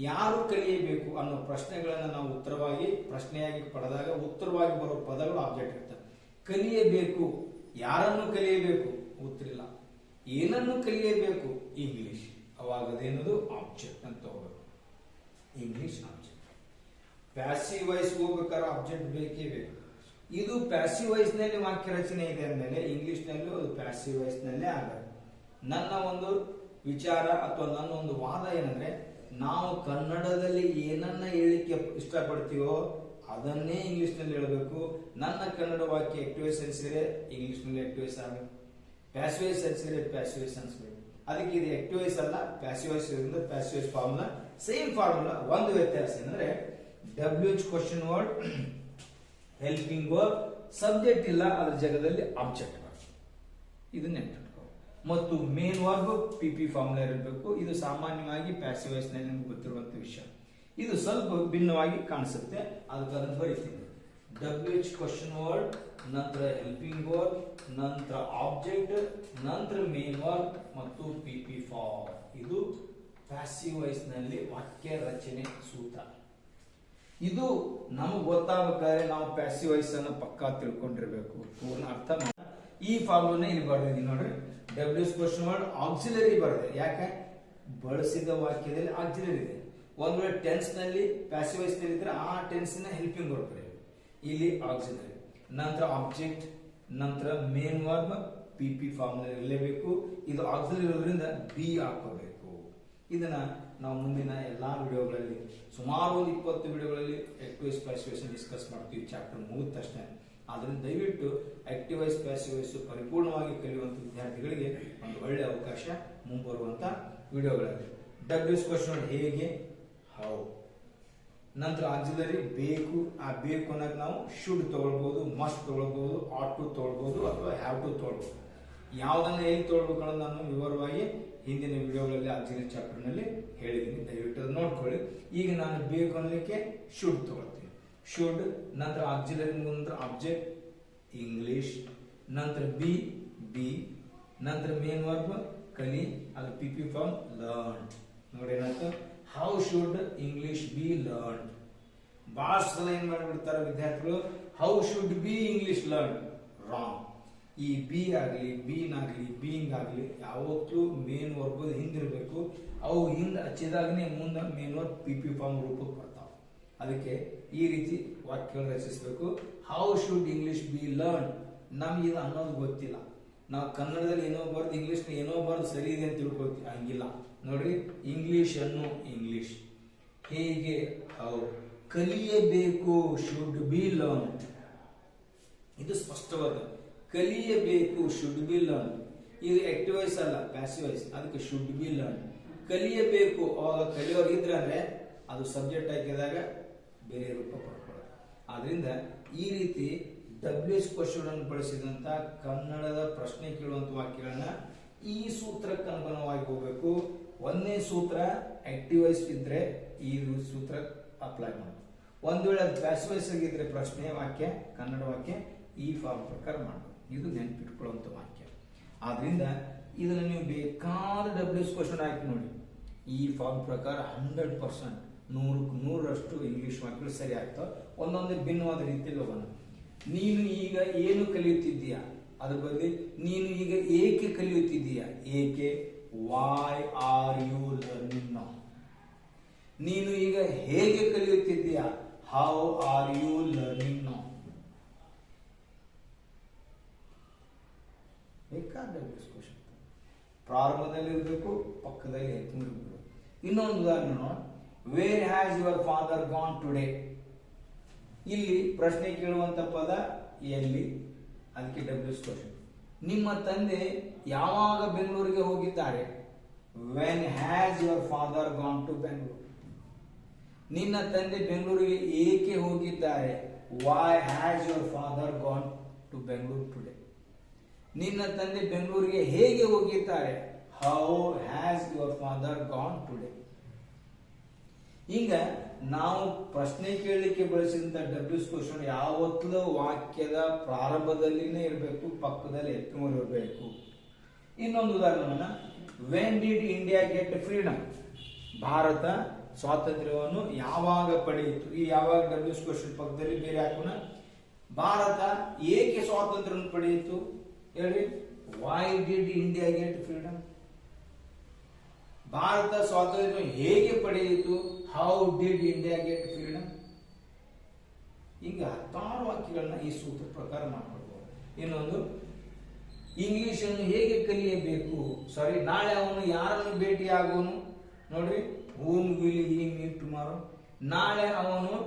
ಯಾರು ಕಲಿಯಬೇಕು ಅನ್ನೋ ಪ್ರಶ್ನೆಗಳನ್ನ ನಾವು ಉತ್ತರವಾಗಿ ಪ್ರಶ್ನೆಯಾಗಿ ಪಡೆದಾಗ ಉತ್ತರವಾಗಿ ಬರೋ ಪದಗಳು ಆಬ್ಜೆಕ್ಟ್ ಇರ್ತವೆ. ಕಲಿಯಬೇಕು, ಯಾರನ್ನು ಕಲಿಯಬೇಕು? ಉತ್ತರಿಲ್ಲ. ಏನನ್ನು ಕಲಿಯಬೇಕು? ಇಂಗ್ಲಿಷ್. ಅವಾಗ ಅದೇನದು ಆಬ್ಜೆಕ್ಟ್ ಅಂತ ಹೋಗ್ಬೇಕು. English object. ಪ್ಯಾಸಿವ್ ವಾಯ್ಸ್ ಹೋಗ್ಬೇಕಾದ್ರೆ ಆಬ್ಜೆಕ್ಟ್ ಬೇಕೇ ಬೇಕು. ಇದು ಪ್ಯಾಸಿವ್ ವಾಯ್ಸ್ ನಲ್ಲಿ ವಾಕ್ಯ ರಚನೆ ಇದೆ ಅಂದಮೇಲೆ ಇಂಗ್ಲಿಷ್ ನಲ್ಲೂ ಅದು ಪ್ಯಾಸಿವ್ ವಾಯ್ಸ್ ನಲ್ಲೇ ಆಗಬೇಕು. ನನ್ನ ಒಂದು ವಿಚಾರ ಅಥವಾ ನನ್ನ ಒಂದು ವಾದ ಏನಂದ್ರೆ, ನಾವು ಕನ್ನಡದಲ್ಲಿ ಏನನ್ನ ಹೇಳಿಕ್ಕೆ ಇಷ್ಟಪಡ್ತೀವೋ ಅದನ್ನೇ ಇಂಗ್ಲಿಷ್ ನಲ್ಲಿ ಹೇಳಬೇಕು. ನನ್ನ ಕನ್ನಡ ವಾಕ್ಯ ಆಕ್ಟಿವ್ ವಾಯ್ಸ್ ಅನ್ಸಿದ್ರೆ ಇಂಗ್ಲಿಷ್ ನಲ್ಲಿ ಆಕ್ಟಿವ್ ವಾಯ್ಸ್ ಆಗಬೇಕು, ಪ್ಯಾಸಿವ್ ವಾಯ್ಸ್ ಅನ್ಸಿದ್ರೆ ಪ್ಯಾಸಿವ್ ವಾಯ್ಸ್ ಅನ್ಸ್ಬೇಕು. ಅದಕ್ಕೆ ಇದು ಆಕ್ಟಿವ್ ವಾಯ್ಸ್ ಅಲ್ಲ, ಪ್ಯಾಸಿವ್ ವಾಯ್ಸ್ ಇರೋದ್ರಿಂದ passive voice formula same formula. ಒಂದು ವ್ಯತ್ಯಾಸ ಏನಂದ್ರೆ WH question word helping verb, subject ಇಲ್ಲ, ಅದ್ರ ಜಾಗದಲ್ಲಿ ಆಬ್ಜೆಕ್ಟ್ ವರ್ಬ್, ಇದು ನೆನಪಿಟ್ಕೋ. ಮತ್ತು ಮೇನ್ ವರ್ಬ್ PP ಫಾರ್ಮುಲಾ ಇರಬೇಕು. ಇದು ಸಾಮಾನ್ಯವಾಗಿ ಪ್ಯಾಸಿವ್ ವಾಯ್ಸ್ ನಲ್ಲಿ ನಿಮ್ಗೆ ಗೊತ್ತಿರುವಂತ ವಿಷಯ. ಇದು ಸ್ವಲ್ಪ ಭಿನ್ನವಾಗಿ ಕಾಣಿಸುತ್ತೆ, ಅದಕ್ಕೆ ಅದನ್ನು ಬರೀತೀನಿ. WH ಕ್ವಶನ್ ವರ್ಡ್, ನಂತರ ಹೆಲ್ಪಿಂಗ್ ವರ್ಬ್, ನಂತರ ಆಬ್ಜೆಕ್ಟ್, ನಂತರ ಮೇನ್ ವರ್ಬ್ ಮತ್ತು PP ಫಾರ್ಮ್. ಇದು ಪ್ಯಾಸಿವ್ ವಾಯ್ಸ್ ನಲ್ಲಿ ವಾಕ್ಯ ರಚನೆ ಸೂತ್ರ. ಇದು ನಮಗೆ ಗೊತ್ತಾಗಬೇಕಾದ್ರೆ ನಾವು ಪ್ಯಾಸಿವ್ ವಾಯ್ಸ್ ಅನ್ನು ಪಕ್ಕಾ ತಿಳ್ಕೊಂಡಿರ್ಬೇಕು, ಪೂರ್ಣ ಅರ್ಥ ಮಾಡಿ. ಈ ಫಾರ್ಮುಲಾನ ಇಲ್ಲಿ ಬರ್ದಿದ್ದೀನಿ ನೋಡ್ರಿ. WH ಕ್ವಶನ್ ವರ್ಡ್ ಆಕ್ಸಿಲರಿ ಬರೆದೆ, ಯಾಕೆ ಬಳಸಿದ ವಾಕ್ಯದಲ್ಲಿ ಆಕ್ಸಿಲರಿ ಇದೆ. ಒಂದ್ ವೇಳೆ ಟೆನ್ಸ್ ನಲ್ಲಿ ಪ್ಯಾಸಿವ್ ವಾಯ್ಸ್ ನಲ್ಲಿ ಇದ್ರೆ ಆ ಟೆನ್ಸ್ ನ ಹೆಲ್ಪಿಂಗ್ ವರ್ಬ್ ಬರೆಯಬೇಕು, ಇಲ್ಲಿ ಆಕ್ಸಿಲರಿ, ನಂತರ ಆಬ್ಜೆಕ್ಟ್, ನಂತರ ಮೇನ್ ವರ್ಬ್, PP ಫಾರ್ಮುಲಾ ಇರಲೇಬೇಕು. ಇದು ಆಕ್ಸಿಲರಿ ಇರೋದ್ರಿಂದ B ಹಾಕೋಬೇಕು. ಇದನ್ನ ನಾವು ಮುಂದಿನ ಎಲ್ಲಾ ವಿಡಿಯೋಗಳಲ್ಲಿ ಸುಮಾರು ಒಂದು 20 ವಿಡಿಯೋಗಳಲ್ಲಿ active voice passive voice discuss ಮಾಡ್ತೀವಿ ಚಾಪ್ಟರ್ ಮುಗಿದ ತಕ್ಷಣ. ಆದ್ರಿಂದ ದಯವಿಟ್ಟು ಆಕ್ಟಿವ್ ವಾಯ್ಸ್ ಪ್ಯಾಸಿವ್ ವಾಯ್ಸ್ ಪರಿಪೂರ್ಣವಾಗಿ ಕಲಿಯುವಂತ ವಿದ್ಯಾರ್ಥಿಗಳಿಗೆ ಒಂದು ಒಳ್ಳೆ ಅವಕಾಶ ಮುಂಬರುವಂತ ವಿಡಿಯೋಗಳಲ್ಲಿ. WH ಕ್ವಶನ್ ವರ್ಡ್ ಹೇಗೆ, ಹೌ, ನಂತರ ಆಕ್ಸಿಲರಿ ಬೇಕು. ಆ ಬೇಕು ಅನ್ನೋಕೆ ನಾವು ಶುಡ್ ತಗೊಳ್ಬಹುದು, ಮಸ್ಟ್ ತಗೊಳ್ಬಹುದು, ಆಟ್ ಟು ತಗೊಳ್ಬಹುದು ಅಥವಾ ಹ್ಯಾವ್ ಟು ತಗೊಳ್ಬಹುದು. ಯಾವ್ದನ್ನ ಹೇಗೆ ತಗೊಳ್ಬೇಕು ಅನ್ನೋದು ನಾನು ವಿವರವಾಗಿ ಹಿಂದಿನ ವಿಡಿಯೋಗಳಲ್ಲಿ ಆಕ್ಸಿಲರಿ ಚಾಪ್ಟರ್ ನಲ್ಲಿ ಹೇಳಿದ್ದೀನಿ, ದಯವಿಟ್ಟು ಅದು ನೋಡ್ಕೊಳ್ಳಿ. ಈಗ ನಾನು ಬೇಕು ಅನ್ನಲಿಕ್ಕೆ ಶುಡ್ ತಗೊಳ್ತೀನಿ, ಶುಡ್, ನಂತರ ಆಕ್ಸಿಲರಿ ನಂತರ ಆಬ್ಜೆಕ್ಟ್ ಇಂಗ್ಲಿಷ್, ನಂತರ ಬಿ, ನಂತರ ಮೇನ್ ವರ್ಬ್ ಕಲಿ, ಅದು PP ಫಾರ್ಮ್ ಲರ್ನ್. ನೋಡಿ ಏನಾಯ್ತು, how should English B learn. ಬಹಳ ಸಲ ಏನ್ ಮಾಡಿಬಿಡ್ತಾರೆ ವಿದ್ಯಾರ್ಥಿಗಳು, how should be English learn, wrong. ಈ ಬಿ ಆಗಲಿ, ಬೀಯಿಂಗ್ ಆಗಲಿ ಯಾವತ್ತೂ ಮೇನ್ ವರ್ಬ್ ಹಿಂದಿರಬೇಕು. ಅವು ಹಿಂದೆ ಹಚ್ಚಿದಾಗನೇ ಮುಂದೆ ಮೇನ್ ವರ್ಬ್ PP ಫಾರ್ಮ್ ರೂಪಕ್ಕೆ ಬರ್ತಾವೆ. ಅದಕ್ಕೆ ಈ ರೀತಿ ವಾಕ್ಯಗಳನ್ನು ರಚಿಸಬೇಕು. How should English B learn, ನಮ್ಗೆ ಇದು ಅನ್ನೋದು ಗೊತ್ತಿಲ್ಲ. ನಾವು ಕನ್ನಡದಲ್ಲಿ ಏನೋ ಬರ್ದು ಇಂಗ್ಲಿಷ್ ಏನೋ ಬರ್ದು ಸರಿ ಇದೆ ಅಂತ ತಿಳ್ಕೊಳ್ತೀವಿ, ಹಂಗಿಲ್ಲ. ನೋಡ್ರಿ, ಇಂಗ್ಲಿಷ್ ಅನ್ನು ಇಂಗ್ಲಿಷ್, ಹೇಗೆ ಹೌ, ಕಲಿಯಬೇಕು ಶುಡ್ ಬಿ ಲರ್ನ್. ಇದು ಸ್ಪಷ್ಟವಾದ ಕಲಿಯಬೇಕು ಶುಡ್ ಬಿ ಲರ್ನ್. ಇದು ಆಕ್ಟಿವ್ ವಾಯ್ಸ್ ಅಲ್ಲ, ಪ್ಯಾಸಿವ್ ವಾಯ್ಸ್, ಅದಕ್ಕೆ ಶುಡ್ ಬಿ ಲರ್ನ್. ಕಲಿಯಬೇಕು, ಅವಾಗ ಕಲಿಯೋರು ಇದ್ರೆ ಅಂದ್ರೆ ಅದು ಸಬ್ಜೆಕ್ಟ್ ಹಾಕಿದಾಗ ಬೇರೆ ರೂಪ ಪಡ್ಕೊಳ್ಳೋದು. ಆದ್ರಿಂದ ಈ ರೀತಿ WH ಕ್ವಶನ್ ಅನ್ನು ಬಳಸಿದಂತ ಕನ್ನಡದ ಪ್ರಶ್ನೆ ಕೇಳುವಂತ ವಾಕ್ಯಗಳನ್ನ ಈ ಸೂತ್ರಕ್ಕೆ ಅನುಗುಣವಾಗಿ ಹೋಗ್ಬೇಕು. ಒಂದೇ ಸೂತ್ರ ಆಕ್ಟಿವ್ ವಾಯ್ಸ್ ಇದ್ರೆ ಈ ಸೂತ್ರ ಅಪ್ಲೈ ಮಾಡಬೇಕು. ಒಂದ್ ವೇಳೆ ಅದು ಪ್ಯಾಸಿವ್ ವಾಯ್ಸ್ ಆಗಿದ್ರೆ ಪ್ರಶ್ನೆ ವಾಕ್ಯ ಕನ್ನಡ ವಾಕ್ಯ ಈ ಫಾರ್ಮ್ ಪ್ರಕಾರ ಮಾಡಬೇಕು. ಇದು ನೆನಪಿಟ್ಕೊಳ್ಳುವಂತ ವಾಕ್ಯ. ಆದ್ರಿಂದ ಇದನ್ನ ನೀವು ಬೇಕಾದ WH ಕ್ವಶನ್ ಹಾಕಿ ನೋಡಿ, ಈ ಫಾರ್ಮ್ ಪ್ರಕಾರ 100% 100% ಇಂಗ್ಲಿಷ್ ವಾಕ್ಯಗಳು ಸರಿ ಆಗ್ತಾವ. ಒಂದೊಂದೇ ಭಿನ್ನವಾದ ರೀತಿಯಲ್ಲಿ ಹೋಗೋಣ. ನೀನು ಈಗ ಏನು ಕಲಿಯುತ್ತಿದ್ದೀಯಾ, ಅದ್ರ ಬದಲಿ ನೀನು ಈಗ ಏಕೆ ಕಲಿಯುತ್ತಿದ್ದೀಯಾ, ಏಕೆ, why are you learning now. ನೀನು ಈಗ ಹೇಗೆ ಕಲಿಯುತ್ತಿದ್ದೀಯಾ, how are you learning now. ಬೇಕಾದ ಕ್ವಶನ್ ಪ್ರಾರಂಭದಲ್ಲಿ ಇರಬೇಕು, ಪಕ್ಕದಲ್ಲಿ ಇರಬೇಕು. ಇನ್ನೊಂದು ಉದಾಹರಣೆ ನೋಡಿ, where has your father gone today. ಇಲ್ಲಿ ಪ್ರಶ್ನೆ ಕೇಳುವಂತ ಪದ ಎಲ್ಲಿ, ಅದಕ್ಕೆ WH ಕ್ವಶನ್. ನಿಮ್ಮ ತಂದೆ ಯಾವಾಗ ಬೆಂಗಳೂರಿಗೆ ಹೋಗಿದ್ದಾರೆ, when has your father gone to Bengaluru. ನಿನ್ನ ತಂದೆ ಬೆಂಗಳೂರಿಗೆ ಏಕೆ ಹೋಗಿದ್ದಾರೆ, why has your father gone to Bengaluru today. ನಿನ್ನ ತಂದೆ ಬೆಂಗಳೂರಿಗೆ ಹೇಗೆ ಹೋಗಿದ್ದಾರೆ, how has your father gone today. ಈಗ ನಾವು ಪ್ರಶ್ನೆ ಕೇಳಲಿಕ್ಕೆ ಬಳಸಿದಂತ WH ಕ್ವಶನ್ ಯಾವತ್ತೂ ವಾಕ್ಯದ ಪ್ರಾರಂಭದಲ್ಲಿನೇ ಇರಬೇಕು, ಪಕ್ಕದಲ್ಲಿ ಎತ್ತುಮೂರು ಇರಬೇಕು. ಇನ್ನೊಂದು ಉದಾಹರಣೆ, when did India get freedom. Bharat ಸ್ವಾತಂತ್ರ್ಯವನ್ನು ಯಾವಾಗ ಪಡೆಯಿತು. ಈ ಯಾವಾಗ WH ಕ್ವಶನ್ ಪಕ್ಕದಲ್ಲಿ ಬೇರೆ ಹಾಕೋಣ. ಭಾರತ ಏಕೆ ಸ್ವಾತಂತ್ರ್ಯವನ್ನು ಪಡೆಯಿತು ಹೇಳಿ, why did India get freedom. Bharat ಸ್ವಾತಂತ್ರ್ಯ ಹೇಗೆ ಪಡೆಯಿತು, how did India get freedom. ಈಗ 16 ವಾಕ್ಯಗಳನ್ನ ಈ ಸೂತ್ರ ಪ್ರಕಾರ ಮಾಡ್ಕೊಳ್ಬಹುದು. ಇನ್ನೊಂದು, ಇಂಗ್ಲಿಷನ್ನು ಹೇಗೆ ಕಲಿಯಬೇಕು, ಸಾರಿ, ನಾಳೆ ಅವನು ಯಾರನ್ನು ಭೇಟಿಯಾಗುವನು, ನೋಡ್ರಿ, whom will he meet tomorrow. ನಾಳೆ ಅವನು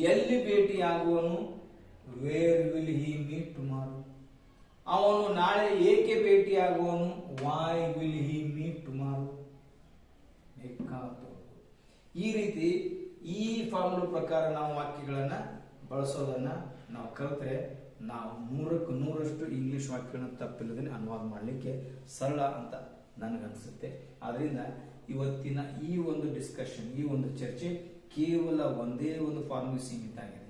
ಎಲ್ಲಿ ಭೇಟಿಯಾಗುವನು, where will he meet tomorrow. ಅವನು ನಾಳೆ ಏಕೆ ಭೇಟಿಯಾಗುವನು, why will he meet tomorrow. ಈ ರೀತಿ ಈ ಫಾರ್ಮುಲಾ ಪ್ರಕಾರ ನಾವು ವಾಕ್ಯಗಳನ್ನ ಬಳಸೋದನ್ನ ನಾವು ಕಲಿತ್ರೆ ನಾವು 100ಕ್ಕೆ 100ರಷ್ಟು ಇಂಗ್ಲಿಷ್ ವಾಕ್ಯಗಳನ್ನ ತಪ್ಪಿಲ್ಲದೆ ಅನುವಾದ ಮಾಡಲಿಕ್ಕೆ ಸರಳ ಅಂತ ನನಗನ್ಸುತ್ತೆ. ಆದ್ರಿಂದ ಇವತ್ತಿನ ಈ ಒಂದು ಡಿಸ್ಕಷನ್, ಈ ಒಂದು ಚರ್ಚೆ ಕೇವಲ ಒಂದೇ ಒಂದು ಫಾರ್ಮುಲಾ ಸೀಮಿತ ಆಗಿದೆ.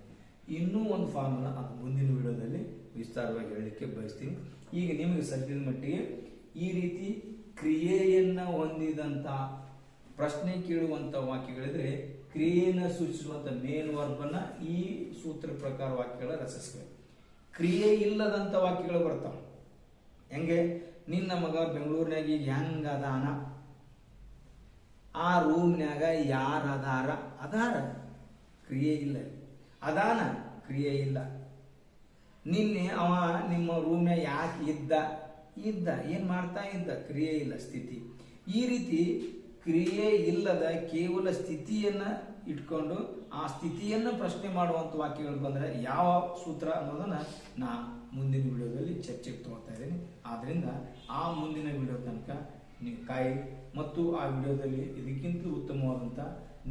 ಇನ್ನೂ ಒಂದು ಫಾರ್ಮುಲಾ ಅದು ಮುಂದಿನ ವಿಡಿಯೋದಲ್ಲಿ ವಿಸ್ತಾರವಾಗಿ ಹೇಳಲಿಕ್ಕೆ ಬಯಸ್ತೀನಿ. ಈಗ ನಿಮಗೆ ಸದ್ಯದ ಮಟ್ಟಿಗೆ ಈ ರೀತಿ ಕ್ರಿಯೆಯನ್ನ ಹೊಂದಿದಂತ ಪ್ರಶ್ನೆ ಕೇಳುವಂತ ವಾಕ್ಯಗಳಿದ್ರೆ ಕ್ರಿಯೆಯನ್ನು ಸೂಚಿಸುವಂತ ಮೇನ್ ವರ್ಬನ್ನ ಈ ಸೂತ್ರ ಪ್ರಕಾರ ವಾಕ್ಯಗಳ ರಚಿಸಬೇಕು. ಕ್ರಿಯೆ ಇಲ್ಲದಂತ ವಾಕ್ಯಗಳು ಬರ್ತಾವ. ಹೆಂಗೆ, ನಿನ್ನ ಮಗ ಬೆಂಗಳೂರಿನಾಗ ಹೆಂಗ ಅದಾನ, ಆ ರೂಮ್ನ್ಯಾಗ ಯಾರ ಅದಾರ, ಅದಾರ ಕ್ರಿಯೆ ಇಲ್ಲ, ಅದಾನ ಕ್ರಿಯೆ ಇಲ್ಲ. ನಿನ್ನೆ ಅವ ನಿಮ್ಮ ರೂಮ್ನ್ಯಾಗ ಯಾಕೆ ಇದ್ದ, ಏನ್ ಮಾಡ್ತಾ ಇದ್ದ, ಕ್ರಿಯೆ ಇಲ್ಲ, ಸ್ಥಿತಿ. ಈ ರೀತಿ ಕ್ರಿಯೆ ಇಲ್ಲದ ಕೇವಲ ಸ್ಥಿತಿಯನ್ನ ಇಟ್ಕೊಂಡು ಆ ಸ್ಥಿತಿಯನ್ನ ಪ್ರಶ್ನೆ ಮಾಡುವಂತ ವಾಕ್ಯಗಳು ಬಂದ್ರೆ ಯಾವ ಸೂತ್ರ ಅನ್ನೋದನ್ನ ನಾ ಮುಂದಿನ ವಿಡಿಯೋದಲ್ಲಿ ಚರ್ಚೆಗೆ ತಗೋತಾ ಇದ್ದೀನಿ. ಆದ್ರಿಂದ ಆ ಮುಂದಿನ ವಿಡಿಯೋ ತನಕ ನೀವು ಕಾಯಿ, ಮತ್ತು ಆ ವಿಡಿಯೋದಲ್ಲಿ ಇದಕ್ಕಿಂತ ಉತ್ತಮವಾದಂಥ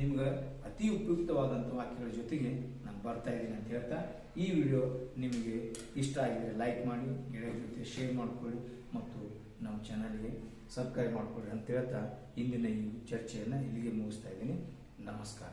ನಿಮ್ಗೆ ಅತಿ ಉಪಯುಕ್ತವಾದಂಥ ವಾಕ್ಯಗಳ ಜೊತೆಗೆ ನಾನು ಬರ್ತಾ ಇದ್ದೀನಿ ಅಂತ ಹೇಳ್ತಾ, ಈ ವಿಡಿಯೋ ನಿಮಗೆ ಇಷ್ಟ ಆಗಿದ್ರೆ ಲೈಕ್ ಮಾಡಿ, ಗೆಳೆಯರ ಜೊತೆ ಶೇರ್ ಮಾಡ್ಕೊಳ್ಳಿ ಮತ್ತು ನಮ್ಮ ಚಾನಲ್ಗೆ ಸಬ್ಸ್ಕ್ರೈಬ್ ಮಾಡ್ಕೊಳ್ಳಿ ಅಂತ ಹೇಳ್ತಾ ಇಂದಿನ ಈ ಚರ್ಚೆಯನ್ನು ಇಲ್ಲಿಗೆ ಮುಗಿಸ್ತಾ ಇದ್ದೀನಿ. ನಮಸ್ಕಾರ.